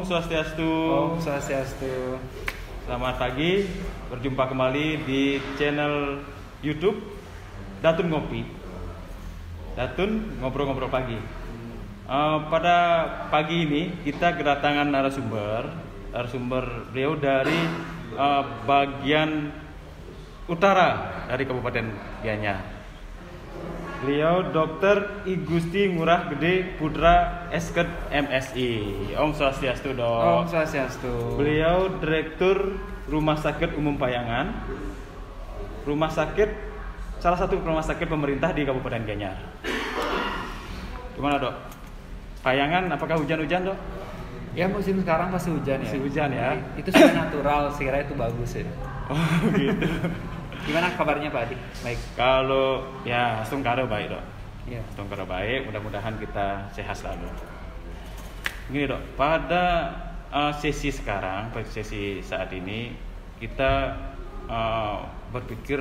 Swastiastu. Om Swastiastu. Selamat pagi, berjumpa kembali di channel YouTube Datun Ngopi. Datun ngobrol-ngobrol pagi. Pada pagi ini kita kedatangan narasumber beliau dari bagian utara dari Kabupaten Gianyar. Beliau Dr. I Gusti Ngurah Gede Putra Esket MSI. Om Swastiastu, Dok. Om Swastiastu. Beliau Direktur Rumah Sakit Umum Payangan. Salah satu rumah sakit pemerintah di Kabupaten Gianyar. Gimana, Dok? Payangan apakah hujan-hujan, Dok? Ya, musim sekarang pasti hujan ya. Masih hujan ya. Itu sudah natural, saya kira itu bagus ya. Oh, gitu. Gimana kabarnya Pak Adi? Baik. Kalau ya Stungkaro baik, Dok. Iya. Stungkaro baik, mudah-mudahan kita sehat selalu. Begini, Dok, pada sesi saat ini kita berpikir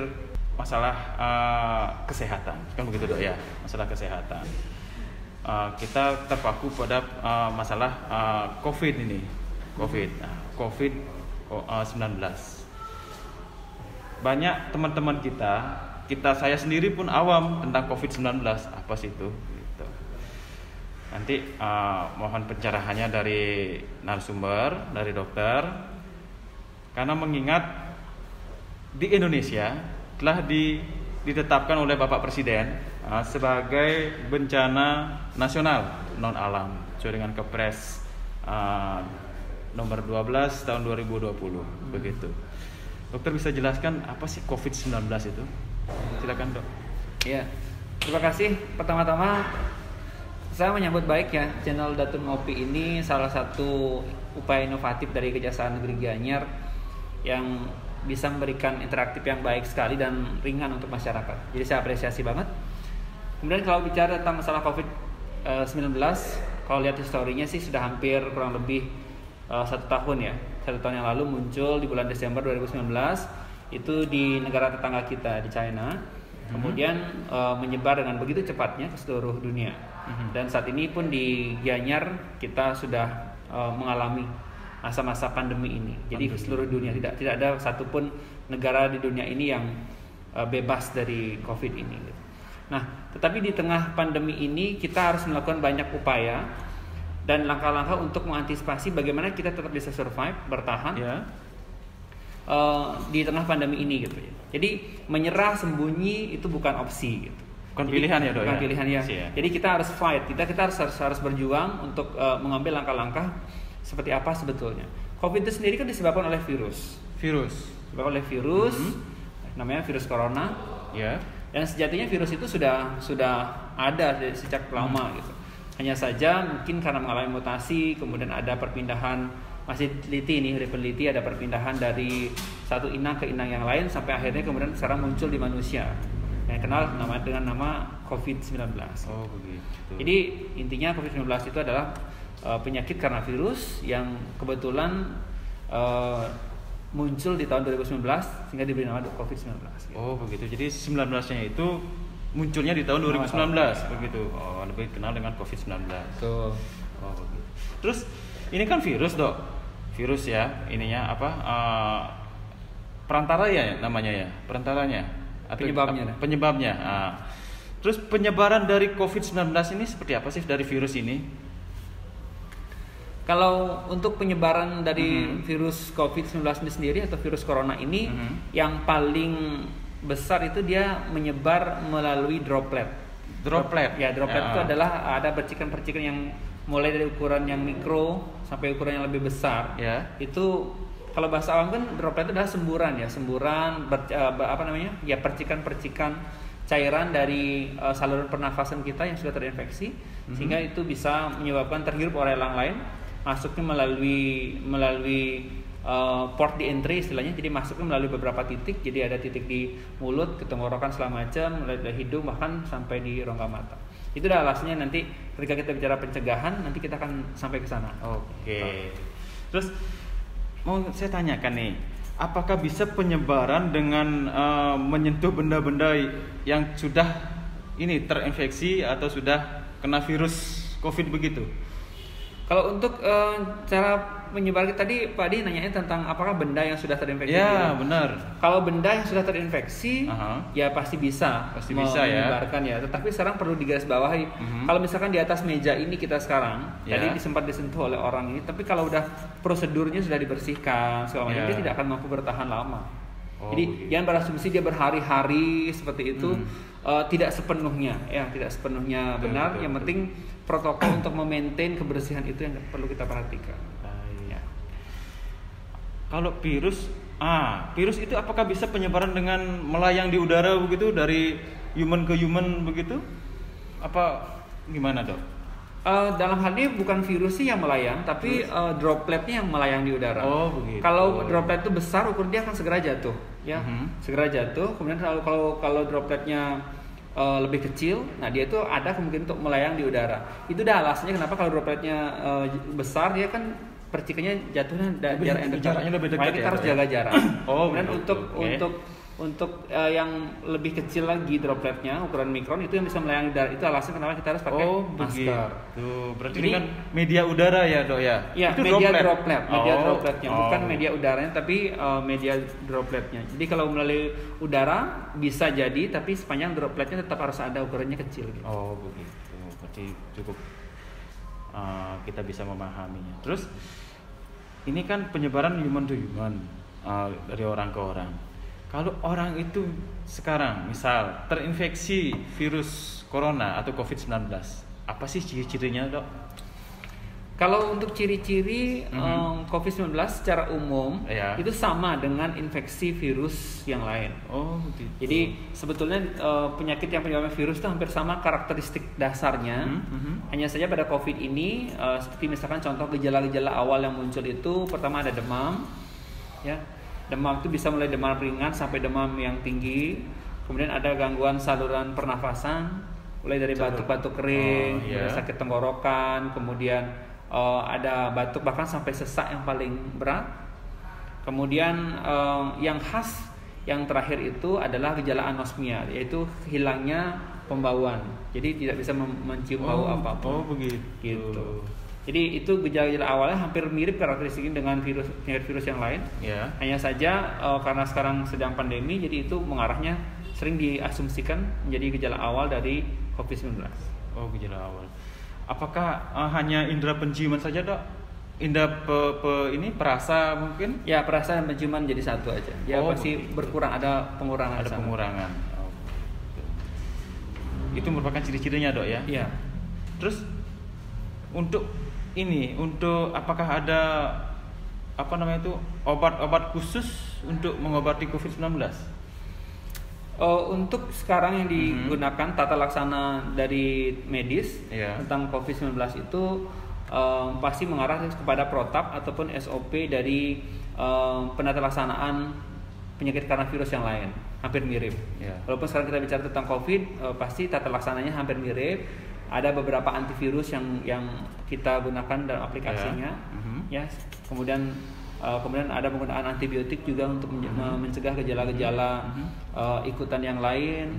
masalah kesehatan, kan begitu, Dok ya, masalah kesehatan. Kita terpaku pada masalah COVID ini, COVID-19. Banyak teman-teman kita saya sendiri pun awam tentang COVID-19, apa sih itu? Gitu. Nanti mohon pencerahannya dari narasumber, dari dokter, karena mengingat di Indonesia telah ditetapkan oleh Bapak Presiden sebagai bencana nasional non alam sesuai dengan Kepres nomor 12 tahun 2020 begitu. Dokter bisa jelaskan apa sih COVID-19 itu? Silakan, Dok. Iya. Terima kasih. Pertama-tama saya menyambut baik ya channel Datun Ngopi ini salah satu upaya inovatif dari Kejaksaan Negeri Gianyar yang bisa memberikan interaktif yang baik sekali dan ringan untuk masyarakat. Jadi saya apresiasi banget. Kemudian kalau bicara tentang masalah COVID-19, kalau lihat historinya sih sudah hampir kurang lebih 1 tahun ya. 1 tahun yang lalu muncul di bulan Desember 2019 itu di negara tetangga kita di China. Kemudian menyebar dengan begitu cepatnya ke seluruh dunia. Dan saat ini pun di Gianyar kita sudah mengalami masa-masa pandemi ini. Jadi seluruh dunia tidak ada satupun negara di dunia ini yang bebas dari COVID ini. Nah, tetapi di tengah pandemi ini kita harus melakukan banyak upaya dan langkah-langkah untuk mengantisipasi bagaimana kita tetap bisa survive, bertahan di tengah pandemi ini gitu ya. Jadi menyerah sembunyi itu bukan opsi gitu. Bukan pilihan ya, Dok. Bukan pilihan ya. Ya. Jadi kita harus fight, kita harus berjuang untuk mengambil langkah-langkah seperti apa sebetulnya. COVID itu sendiri kan disebabkan oleh virus. Disebabkan oleh virus, namanya virus corona. Ya. Dan sejatinya virus itu sudah ada sejak lama gitu. Hanya saja mungkin karena mengalami mutasi, kemudian ada perpindahan, masih peneliti ada perpindahan dari satu inang ke inang yang lain sampai akhirnya kemudian sekarang muncul di manusia yang kenal dengan nama COVID-19. Oh, begitu. Jadi intinya COVID-19 itu adalah penyakit karena virus yang kebetulan muncul di tahun 2019 sehingga diberi nama COVID-19. Gitu. Oh, begitu. Jadi 19-nya itu munculnya di tahun 2019 begitu. Oh, lebih kenal dengan COVID-19. Betul. Oh, begitu. Terus ini kan virus, Dok. Virus ya, ininya apa? Perantara ya namanya ya, perantaranya atau penyebabnya. Terus penyebaran dari COVID-19 ini seperti apa sih dari virus ini? Kalau untuk penyebaran dari virus COVID-19 ini sendiri atau virus corona ini yang paling besar itu dia menyebar melalui droplet. Ya, droplet itu adalah ada percikan-percikan yang mulai dari ukuran yang mikro sampai ukuran yang lebih besar. Ya. Itu kalau bahasa awam kan droplet itu adalah semburan, percikan-percikan cairan dari saluran pernafasan kita yang sudah terinfeksi sehingga itu bisa menyebabkan terhirup oleh orang lain, masuknya melalui port di entry istilahnya, jadi masuknya melalui beberapa titik. Jadi ada titik di mulut, ke tenggorokan segala macam, mulai dari hidung bahkan sampai di rongga mata. Itu dah alasannya nanti ketika kita bicara pencegahan nanti kita akan sampai ke sana. Oke. Terus mau saya tanyakan nih, apakah bisa penyebaran dengan menyentuh benda-benda yang sudah ini terinfeksi atau sudah kena virus COVID begitu? Kalau untuk cara menyebar tadi Pak Adi nanyanya tentang apakah benda yang sudah terinfeksi. Ya, benar. Kalau benda yang sudah terinfeksi, ya pasti bisa menyebarkan ya. Tetapi sekarang perlu digarisbawahi. Kalau misalkan di atas meja ini kita sekarang, tadi sempat disentuh oleh orang ini, tapi kalau udah prosedurnya sudah dibersihkan, segala macam, dia tidak akan mampu bertahan lama. Jadi jangan berasumsi dia berhari-hari seperti itu. Tidak sepenuhnya benar. Betul. Yang penting protokol untuk memaintain kebersihan itu yang perlu kita perhatikan. Ya. Kalau virus itu apakah bisa penyebaran dengan melayang di udara begitu dari human ke human begitu? Apa gimana, Dok? Dalam hal ini bukan virus sih yang melayang, tapi dropletnya yang melayang di udara. Oh, begitu. Kalau droplet itu besar, ukur dia akan segera jatuh, ya, segera jatuh. Kemudian kalau dropletnya lebih kecil, nah dia itu ada kemungkinan untuk melayang di udara. Itu dah alasannya kenapa kalau dropletnya besar, dia kan percikannya jatuhnya jarak yang dekat. Jaraknya lebih dekat. Makanya kita harus jaga jarak. Kemudian untuk yang lebih kecil lagi dropletnya ukuran mikron itu yang bisa melayang di udara, itu alasan kenapa kita harus pakai masker. Berarti ini kan media udara ya, Dok ya? Iya, itu media dropletnya, bukan media udaranya tapi media dropletnya. Jadi kalau melalui udara bisa jadi, tapi sepanjang dropletnya tetap harus ada ukurannya kecil gitu. Oh, begitu. Berarti cukup kita bisa memahaminya. Terus ini kan penyebaran human to human, dari orang ke orang. Kalau orang itu sekarang misal terinfeksi virus corona atau COVID-19, apa sih ciri-cirinya, Dok? Kalau untuk ciri-ciri COVID-19 secara umum itu sama dengan infeksi virus yang lain. Oh, gitu. Jadi sebetulnya penyakit yang penyebabnya virus itu hampir sama karakteristik dasarnya. Hanya saja pada COVID ini seperti misalkan contoh gejala-gejala awal yang muncul itu pertama ada demam, ya. Demam itu bisa mulai demam ringan sampai demam yang tinggi. Kemudian ada gangguan saluran pernafasan, mulai dari batuk-batuk kering, sakit tenggorokan, kemudian ada batuk bahkan sampai sesak yang paling berat. Kemudian yang khas yang terakhir itu adalah gejala anosmia, yaitu hilangnya pembauan. Jadi tidak bisa mencium bau apapun. Oh, begitu. Gitu. Jadi itu gejala-gejala awalnya hampir mirip karakteristiknya dengan virus yang lain. Hanya saja karena sekarang sedang pandemi, jadi itu mengarahnya sering diasumsikan menjadi gejala awal dari COVID-19. Oh, gejala awal. Apakah hanya indera penciuman saja, Dok? Indera perasa mungkin? Ya, perasa dan penciuman jadi satu aja. Ya pasti begitu. Berkurang, ada pengurangan. Ada pengurangan. Itu merupakan ciri-cirinya, Dok ya? Iya. Terus untuk apakah ada obat-obat khusus untuk mengobati COVID-19? Untuk sekarang yang digunakan tata laksana dari medis tentang COVID-19 itu pasti mengarah kepada protap ataupun SOP dari penata laksanaan penyakit karena virus yang lain, hampir mirip. Walaupun sekarang kita bicara tentang COVID, pasti tata laksananya hampir mirip. Ada beberapa antivirus yang kita gunakan dalam aplikasinya, Kemudian ada penggunaan antibiotik juga untuk mencegah gejala-gejala ikutan yang lain,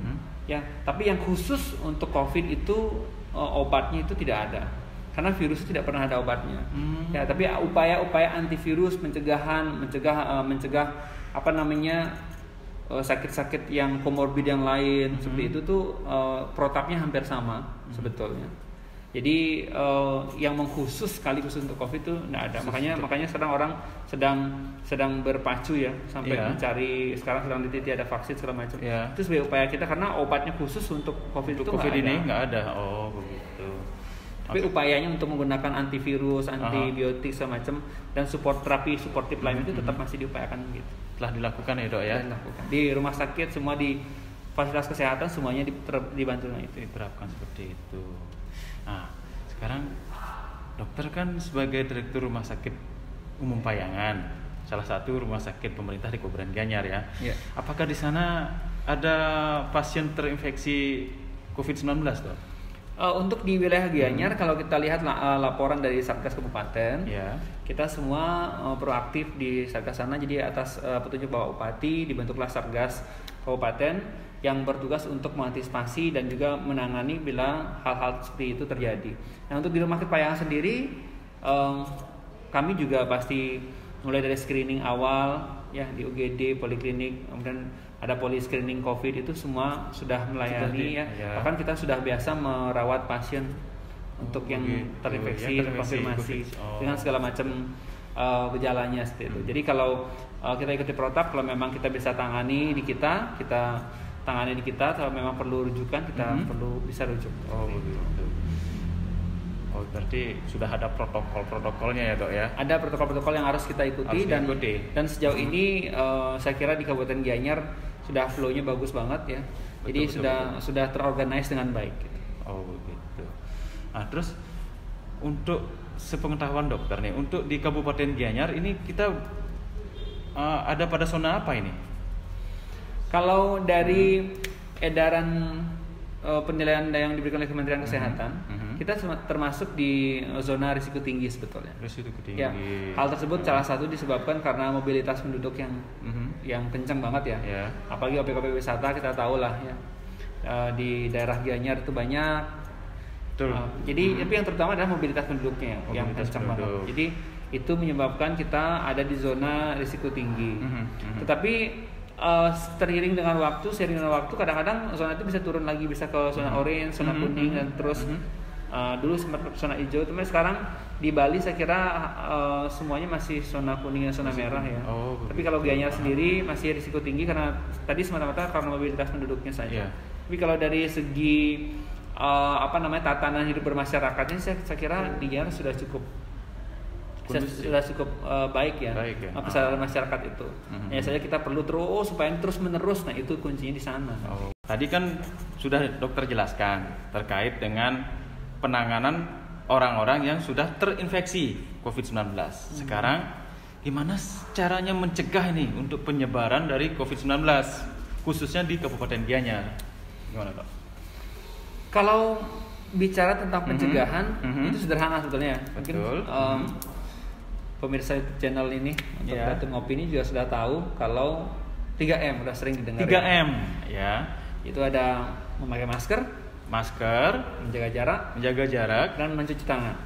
Tapi yang khusus untuk COVID itu obatnya itu tidak ada, karena virus itu tidak pernah ada obatnya. Tapi upaya-upaya antivirus mencegah sakit-sakit yang komorbid yang lain seperti itu tuh protapnya hampir sama sebetulnya. Jadi yang mengkhusus sekaligus untuk COVID itu tidak ada. Makanya sekarang orang sedang berpacu ya sampai mencari, sekarang sedang diteliti ada vaksin segala macam. Itu sebagai upaya kita, karena obatnya khusus untuk COVID itu nggak ada. Oh, begitu. Tapi upayanya untuk menggunakan antivirus, antibiotik segala macam dan supportive lain itu tetap masih diupayakan gitu. Telah dilakukan ya, Dok ya? Dilakukan. Di rumah sakit semua, di fasilitas kesehatan semuanya dibantu dengan itu. Diterapkan seperti itu. Nah, sekarang dokter kan sebagai direktur Rumah Sakit Umum Payangan, salah satu rumah sakit pemerintah di Kabupaten Gianyar ya. Apakah di sana ada pasien terinfeksi COVID-19, Dok? Untuk di wilayah Gianyar, kalau kita lihat laporan dari Satgas Kabupaten, kita semua proaktif di Satgas sana. Jadi atas petunjuk Bapak Bupati dibentuklah Satgas Kabupaten yang bertugas untuk mengantisipasi dan juga menangani bila hal-hal seperti itu terjadi. Nah, untuk di Rumah Sakit Payangan sendiri kami juga pasti mulai dari screening awal ya di UGD, poliklinik, kemudian ada poli screening COVID, itu semua sudah melayani ya. Bahkan kita sudah biasa merawat pasien untuk yang terinfeksi, terkonfirmasi dengan segala macam gejalanya seperti itu. Jadi kalau kita ikuti protap, kalau memang kita bisa tangani di kita tangani di kita. Kalau memang perlu rujukan, kita perlu bisa rujuk. Oh begitu. Oh berarti sudah ada protokol-protokolnya ya dok ya? Ada protokol-protokol yang harus kita ikuti, dan sejauh ini saya kira di Kabupaten Gianyar sudah flow-nya bagus banget ya. Jadi sudah terorganize dengan baik. Gitu. Oh begitu. Nah terus untuk sepengetahuan dokter nih, untuk di Kabupaten Gianyar ini kita ada pada zona apa ini? Kalau dari edaran penilaian yang diberikan oleh Kementerian Kesehatan, kita termasuk di zona risiko tinggi sebetulnya. Risiko tinggi. Ya, hal tersebut salah satu disebabkan karena mobilitas penduduk yang kencang banget ya. Yeah. Apalagi objek-objek wisata kita tahu lah ya. Di daerah Gianyar itu banyak. Jadi tapi yang terutama adalah mobilitas penduduknya yang kencang banget. Jadi itu menyebabkan kita ada di zona risiko tinggi. Tetapi seiring dengan waktu kadang-kadang zona itu bisa turun lagi, bisa ke zona orange, zona kuning, dan terus dulu sempat zona hijau. Tapi sekarang di Bali saya kira semuanya masih zona kuning dan zona merah ya. Tapi kalau Gianyar sendiri masih risiko tinggi karena tadi semata-mata karena mobilitas penduduknya saja. Tapi kalau dari segi tatanan hidup bermasyarakatnya, saya kira di Gianyar sudah cukup baik ya. Kesadaran masyarakat itu. Ya saja kita perlu terus menerus. Nah itu kuncinya di sana. Tadi kan sudah dokter jelaskan terkait dengan penanganan orang-orang yang sudah terinfeksi COVID-19. Sekarang gimana caranya mencegah ini untuk penyebaran dari COVID-19 khususnya di Kabupaten Gianyar? Gimana dok? Kalau bicara tentang pencegahan itu sederhana sebetulnya. Mungkin pemirsa channel ini untuk Datuk Ngopi ini juga sudah tahu kalau 3M udah sering didengar. 3M ya. Itu ada memakai masker, menjaga jarak, dan mencuci tangan.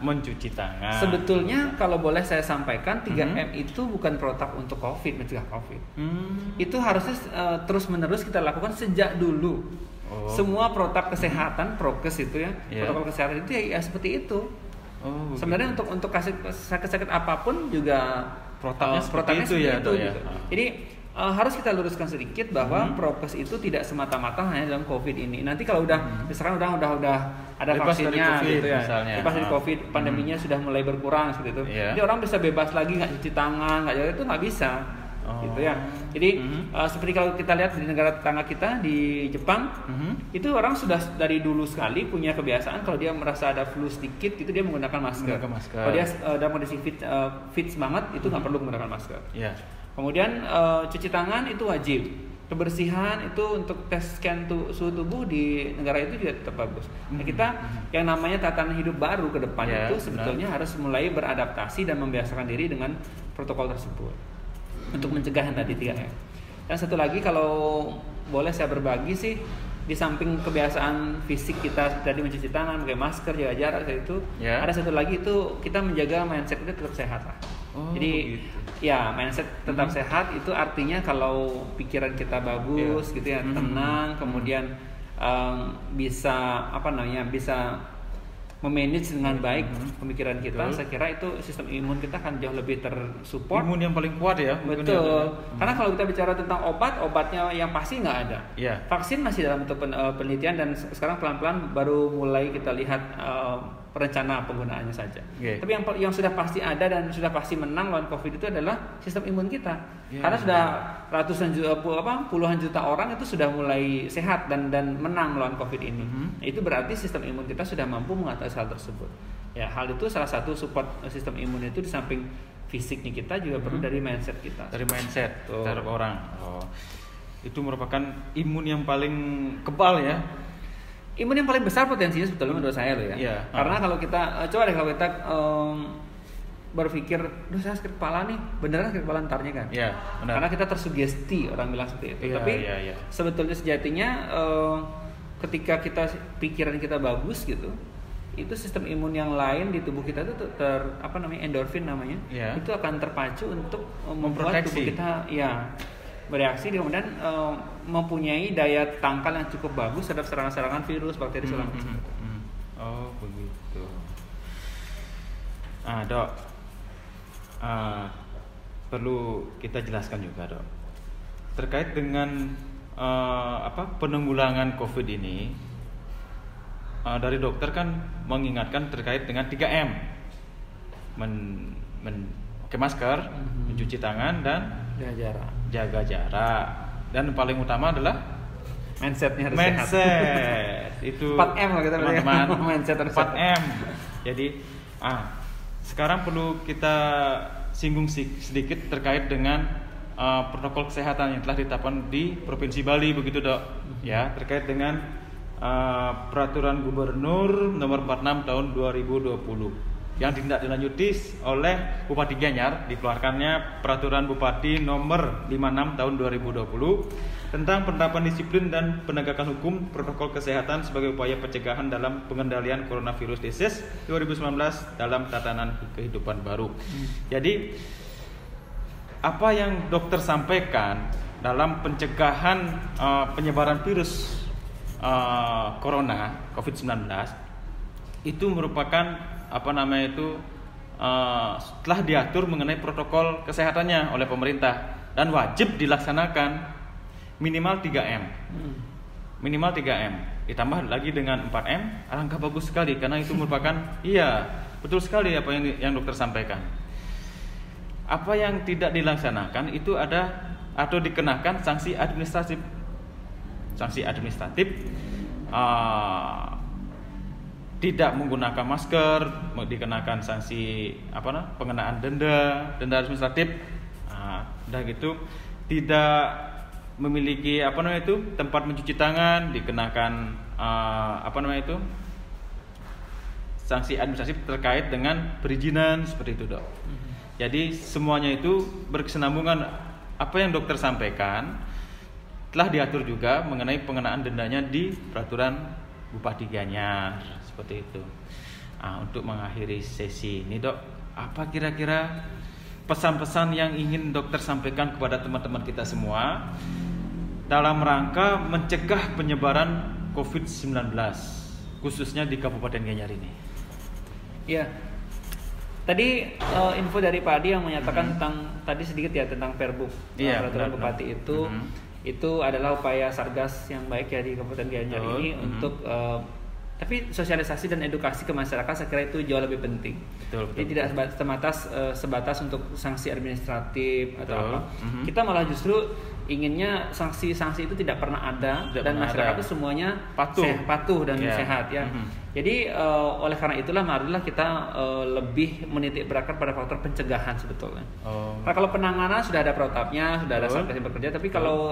Sebetulnya kalau boleh saya sampaikan 3M itu bukan protap untuk mencegah COVID. Itu harusnya terus-menerus kita lakukan sejak dulu. Semua protap kesehatan, prokes itu ya, protokol kesehatan itu ya seperti itu. Sebenarnya untuk sakit apapun juga protapnya seperti itu. Gitu. Jadi harus kita luruskan sedikit bahwa prokes itu tidak semata-mata hanya dalam COVID ini. Nanti kalau misalkan udah ada vaksinnya gitu ya, lepas dari COVID, pandeminya sudah mulai berkurang seperti itu. Jadi orang bisa bebas lagi, nggak cuci tangan, itu nggak bisa. Gitu ya. Jadi seperti kalau kita lihat di negara tetangga kita di Jepang, itu orang sudah dari dulu sekali punya kebiasaan kalau dia merasa ada flu sedikit itu dia menggunakan masker. Kalau dia dalam kondisi fit banget itu nggak perlu menggunakan masker. Kemudian cuci tangan itu wajib. Kebersihan itu untuk tes scan suhu tubuh di negara itu juga tetap bagus. Nah, kita yang namanya tatanan hidup baru ke depan itu sebetulnya harus mulai beradaptasi dan membiasakan diri dengan protokol tersebut untuk mencegah yang tadi 3M. Dan satu lagi kalau boleh saya berbagi sih, di samping kebiasaan fisik kita tadi mencuci tangan, pakai masker, jaga jarak itu, ada satu lagi itu kita menjaga mindset kita tetap sehat lah. Jadi mindset tetap sehat itu artinya kalau pikiran kita bagus gitu ya, tenang, kemudian bisa memanage dengan baik pemikiran kita. Saya kira itu sistem imun kita akan jauh lebih tersupport. Imun yang paling kuat ya. Betul. Karena kalau kita bicara tentang obatnya yang pasti nggak ada. Vaksin masih dalam bentuk penelitian dan sekarang pelan-pelan baru mulai kita lihat rencana penggunaannya saja. Tapi yang sudah pasti ada dan sudah pasti menang lawan COVID itu adalah sistem imun kita. Karena sudah puluhan juta orang itu sudah mulai sehat dan menang lawan COVID ini. Itu berarti sistem imun kita sudah mampu mengatasi hal tersebut. Ya, hal itu salah satu support sistem imun itu di samping fisiknya kita juga perlu dari mindset kita. Dari mindset terhadap orang. Itu merupakan imun yang paling kebal ya. Imun yang paling besar potensinya sebetulnya menurut saya loh ya. Karena kalau kita coba deh kalau kita berpikir, saya sakit kepala nih, beneran sakit kepala ntarnya kan? Benar. Karena kita tersugesti orang bilang seperti itu. Tapi sebetulnya sejatinya ketika pikiran kita bagus gitu, itu sistem imun yang lain di tubuh kita itu endorfin namanya, itu akan terpacu untuk membuat tubuh kita bereaksi, kemudian mempunyai daya tangkal yang cukup bagus terhadap serangan-serangan virus, bakteri segala macam. Oh begitu. Dok, perlu kita jelaskan juga, Dok, terkait dengan penanggulangan COVID ini. Dari dokter kan mengingatkan terkait dengan 3M, pakai masker, mencuci tangan, dan jaga jarak, dan paling utama adalah mindsetnya harus sehat. Itu 4M lah kita teman-teman. Mindset 4M. Jadi sekarang perlu kita singgung sedikit terkait dengan protokol kesehatan yang telah ditetapkan di Provinsi Bali, begitu, Dok. Ya, terkait dengan Peraturan Gubernur Nomor 46 Tahun 2020 yang ditindaklanjuti oleh Bupati Gianyar. Dikeluarkannya Peraturan Bupati Nomor 56 Tahun 2020 tentang penerapan disiplin dan penegakan hukum protokol kesehatan sebagai upaya pencegahan dalam pengendalian coronavirus disease 2019 dalam tatanan kehidupan baru. Jadi apa yang dokter sampaikan dalam pencegahan penyebaran virus corona COVID-19 itu merupakan telah diatur mengenai protokol kesehatannya oleh pemerintah dan wajib dilaksanakan minimal 3M. Minimal 3M ditambah lagi dengan 4M, alangkah bagus sekali, karena itu merupakan betul sekali apa yang dokter sampaikan. Apa yang tidak dilaksanakan itu ada atau dikenakan sanksi administratif. Tidak menggunakan masker dikenakan sanksi pengenaan denda administratif. Udah gitu, tidak memiliki tempat mencuci tangan dikenakan sanksi administratif terkait dengan perizinan, seperti itu, Dok. Jadi semuanya itu berkesinambungan. Apa yang dokter sampaikan telah diatur juga mengenai pengenaan dendanya di Peraturan Bupati Gianyar, seperti itu. Untuk mengakhiri sesi ini, Dok, apa kira-kira pesan-pesan yang ingin dokter sampaikan kepada teman-teman kita semua dalam rangka mencegah penyebaran COVID-19 khususnya di Kabupaten Gianyar ini? Ya, tadi info dari Pak Adi yang menyatakan tentang Perbuk, Peraturan Bupati itu adalah upaya Satgas yang baik ya di Kabupaten Gianyar ini untuk tapi sosialisasi dan edukasi ke masyarakat saya kira itu jauh lebih penting. Jadi tidak sebatas untuk sanksi administratif atau apa. Kita malah justru inginnya sanksi-sanksi itu tidak pernah ada dan masyarakat itu semuanya patuh dan sehat ya. Jadi oleh karena itulah marilah kita lebih menitik beratkan pada faktor pencegahan sebetulnya. Karena kalau penanganan sudah ada protapnya, sudah ada satgas yang bekerja, tapi kalau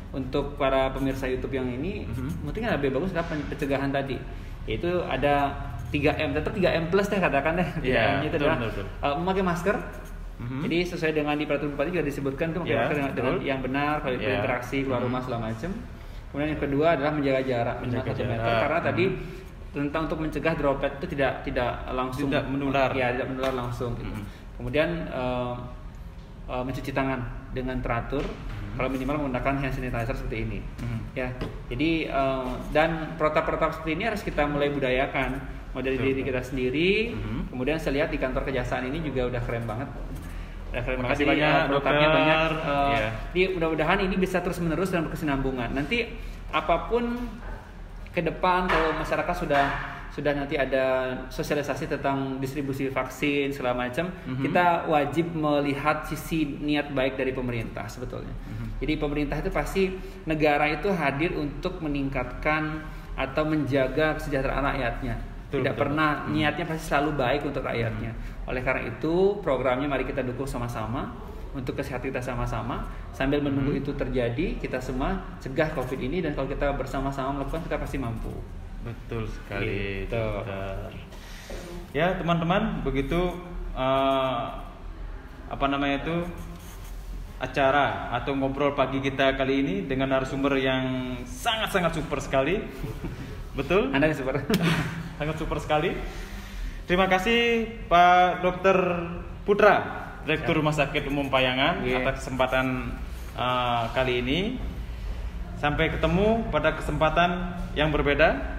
untuk para pemirsa YouTube yang ini mungkin lebih bagus adalah pencegahan tadi, yaitu ada 3M, tetap 3M plus deh katakan deh. 3M itu adalah memakai masker. Jadi sesuai dengan di Peraturan Bupati juga disebutkan tuh memakai masker dengan yang benar kalau berinteraksi keluar rumah segala macam. Kemudian yang kedua adalah menjaga jarak minimal 1 meter karena tadi tentang untuk mencegah droplet itu tidak langsung menular. Tidak menular langsung gitu. Kemudian mencuci tangan dengan teratur. Kalau minimal menggunakan hand sanitizer seperti ini, ya. Jadi dan protap-protap seperti ini harus kita mulai budayakan, dari diri kita sendiri. Kemudian saya lihat di kantor kejaksaan ini juga udah keren banget. Terima kasih banyak, protapnya dokter. banyak. Jadi mudah-mudahan ini bisa terus menerus dan berkesinambungan. Nanti apapun ke depan kalau masyarakat sudah nanti ada sosialisasi tentang distribusi vaksin segala macam, kita wajib melihat sisi niat baik dari pemerintah sebetulnya. Jadi pemerintah itu pasti, negara itu hadir untuk meningkatkan atau menjaga kesejahteraan rakyatnya. Tidak pernah niatnya pasti selalu baik untuk rakyatnya. Oleh karena itu programnya mari kita dukung sama-sama untuk kesehatan kita sama-sama sambil menunggu itu terjadi, kita semua cegah COVID ini, dan kalau kita bersama-sama melakukan kita pasti mampu. Betul sekali, dokter. Ya teman-teman, begitu acara atau ngobrol pagi kita kali ini dengan narasumber yang sangat-sangat super sekali. Betul? Anda super. sangat super sekali. Terima kasih Pak Dr. Putra, Direktur Rumah Sakit Umum Payangan atas kesempatan kali ini. Sampai ketemu pada kesempatan yang berbeda.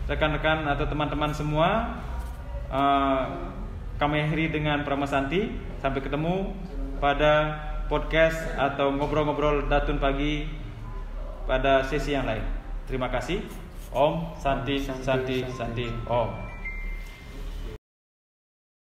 Rekan-rekan atau teman-teman semua, kami akhiri dengan Pramasanti. Sampai ketemu pada podcast atau ngobrol-ngobrol Datun Pagi pada sesi yang lain. Terima kasih. Om Santi Santi Santi Om.